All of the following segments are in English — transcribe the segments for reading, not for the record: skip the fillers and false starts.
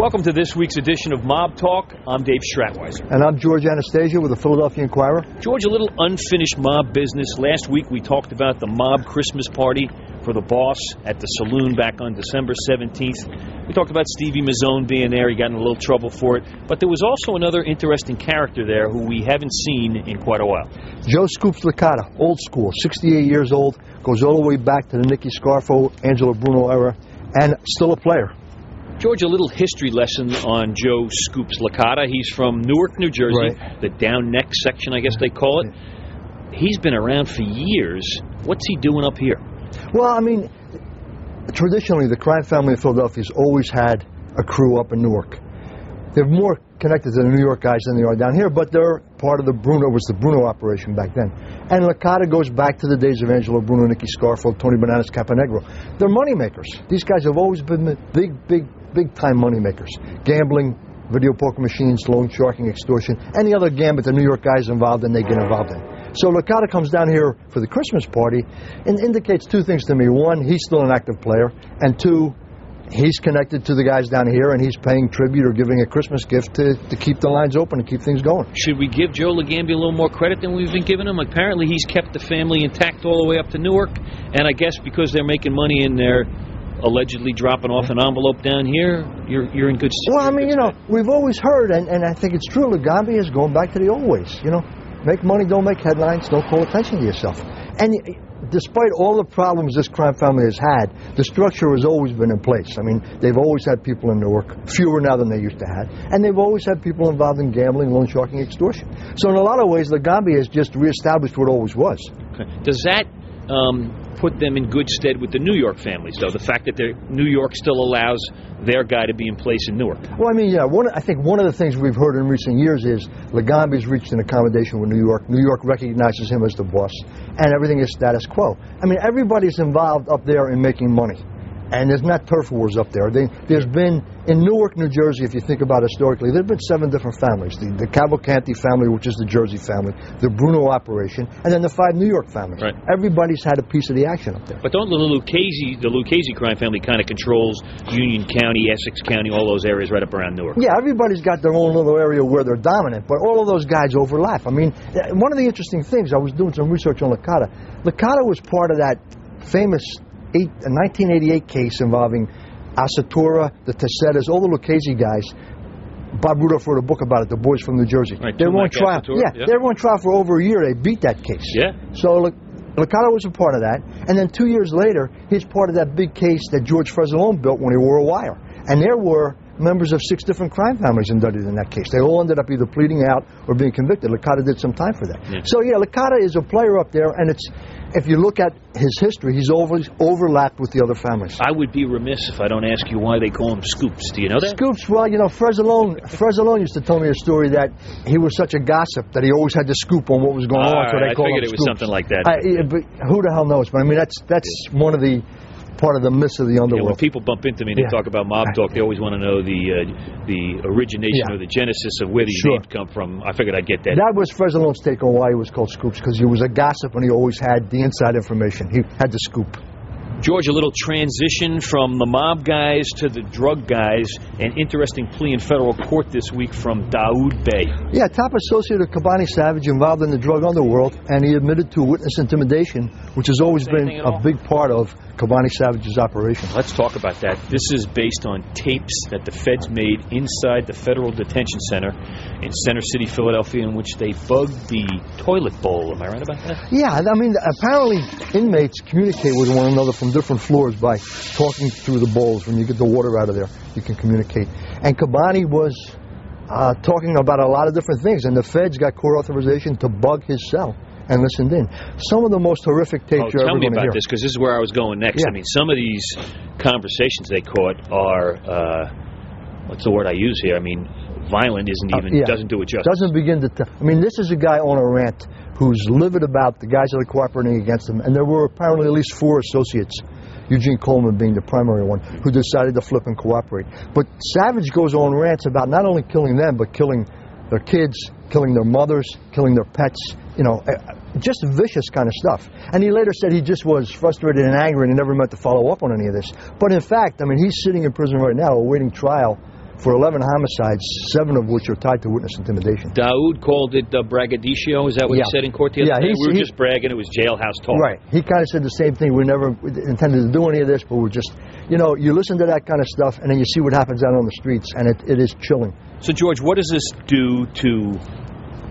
Welcome to this week's edition of Mob Talk. I'm Dave Stratweiser. And I'm George Anastasia with the Philadelphia Inquirer. George, a little unfinished mob business. Last week we talked about the mob Christmas party for the boss at the saloon back on December 17th. We talked about Stevie Mazzone being there. He got in a little trouble for it. But there was also another interesting character there who we haven't seen in quite a while. Joe Scoops Licata, old school, 68 years old, goes all the way back to the Nicky Scarfo, Angelo Bruno era, and still a player. George, a little history lesson on Joe Scoops Licata. He's from Newark, New Jersey, right. The down neck section, I guess they call it. He's been around for years. What's he doing up here? Well, I mean, traditionally, the crime family of Philadelphia has always had a crew up in Newark. They're more connected to the New York guys than they are down here, but they're part of the Bruno operation back then. And Licata goes back to the days of Angelo Bruno, Nicky Scarfo, Tony Bananas, Caponegro. They're money makers. These guys have always been big-time money makers. Gambling, video poker machines, loan sharking, extortion, any other gambit the New York guys involved in, they get involved in. So Licata comes down here for the Christmas party and indicates two things to me. One, he's still an active player, and two, he's connected to the guys down here, and he's paying tribute or giving a Christmas gift to keep the lines open and keep things going. Should we give Joe Ligambia a little more credit than we've been giving him? Apparently he's kept the family intact all the way up to Newark, and I guess because they're making money in there, allegedly dropping off an envelope down here, you're in good stead. Well, I mean, we've always heard, and I think it's true, Ligambia is going back to the old ways, Make money, don't make headlines, don't call attention to yourself. And despite all the problems this crime family has had, the structure has always been in place. I mean, they've always had people in Newark, fewer now than they used to have, and they've always had people involved in gambling, loan sharking, extortion. So in a lot of ways, Ligambia has just reestablished what always was. Okay. Does that put them in good stead with the New York families, though? The fact that New York still allows their guy to be in place in Newark? Well, I mean, yeah, I think one of the things we've heard in recent years is Ligambia's reached an accommodation with New York. New York recognizes him as the boss, and everything is status quo. I mean, everybody's involved up there in making money. And there's not turf wars up there. There's been, in Newark, New Jersey, if you think about it historically, there have been 7 different families. The Cavalcanti family, which is the Jersey family, the Bruno operation, and then the 5 New York families. Right. Everybody's had a piece of the action up there. But don't the Lucchese crime family kind of controls Union County, Essex County, all those areas right up around Newark? Yeah, everybody's got their own little area where they're dominant, but all of those guys overlap. I mean, one of the interesting things, I was doing some research on Licata. Licata was part of that famous 1988 case involving Asatura, the Tessettas, all the Lucchese guys. Bob Rudolph wrote a book about it, The Boys from New Jersey. Right, they were on trial. They were on trial for over a year. They beat that case. Yeah. So Licata was a part of that. And then 2 years later, he's part of that big case that George Fresalone built when he wore a wire. And there were members of 6 different crime families indicted in that case. They all ended up either pleading out or being convicted. Licata did some time for that. Yeah. So, yeah, Licata is a player up there, and if you look at his history, he's always overlapped with the other families. I would be remiss if I don't ask you why they call him Scoops. Do you know that? Scoops, well, Fresalone used to tell me a story that he was such a gossip that he always had to scoop on what was going on, so they called him Scoops. I figured it was something like that. But who the hell knows? But I mean, that's one of the part of the myths of the underworld. Yeah, when people bump into me and they talk about mob talk, they always want to know the origination or the genesis of where these names come from. I figured I'd get that. That was Fresalone's take on why he was called Scoops, because he was a gossip and he always had the inside information. He had the scoop. George, a little transition from the mob guys to the drug guys. An interesting plea in federal court this week from Daoud Bey. Yeah, top associate of Kobani Savage involved in the drug underworld, and he admitted to witness intimidation, which has always been a big part of Kobani Savage's operation. Let's talk about that. This is based on tapes that the feds made inside the Federal Detention Center in Center City, Philadelphia, in which they bugged the toilet bowl. Am I right about that? Yeah, I mean, apparently inmates communicate with one another from different floors by talking through the bowls. When you get the water out of there, you can communicate. And Kobani was talking about a lot of different things, and the feds got court authorization to bug his cell and listened in. Some of the most horrific tapes you're ever going to hear. Tell me about this, because this is where I was going next. Yeah. I mean, some of these conversations they caught are, what's the word I use here? I mean, violent doesn't do it justice. Doesn't begin to I mean, this is a guy on a rant who's livid about the guys that are cooperating against him, and there were apparently at least 4 associates, Eugene Coleman being the primary one, who decided to flip and cooperate. But Savage goes on rants about not only killing them, but killing their kids, killing their mothers, killing their pets, just vicious kind of stuff. And he later said he just was frustrated and angry and he never meant to follow up on any of this. But in fact, I mean, he's sitting in prison right now awaiting trial for 11 homicides, 7 of which are tied to witness intimidation. Daoud called it braggadocio. Is that what he said in court the other day? We were just bragging. It was jailhouse talk. Right. He kind of said the same thing. We never intended to do any of this, but we're just, you listen to that kind of stuff, and then you see what happens out on the streets, and it is chilling. So, George, what does this do to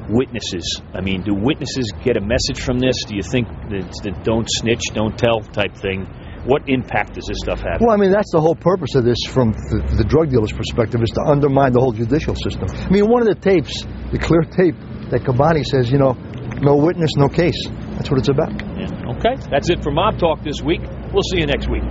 witnesses? I mean, do witnesses get a message from this? Do you think that don't snitch, don't tell type thing? What impact does this stuff have? Well, I mean, that's the whole purpose of this from the drug dealer's perspective, is to undermine the whole judicial system. I mean, one of the tapes, the clear tape that Kabani says, no witness, no case. That's what it's about. Yeah. Okay, that's it for Mob Talk this week. We'll see you next week.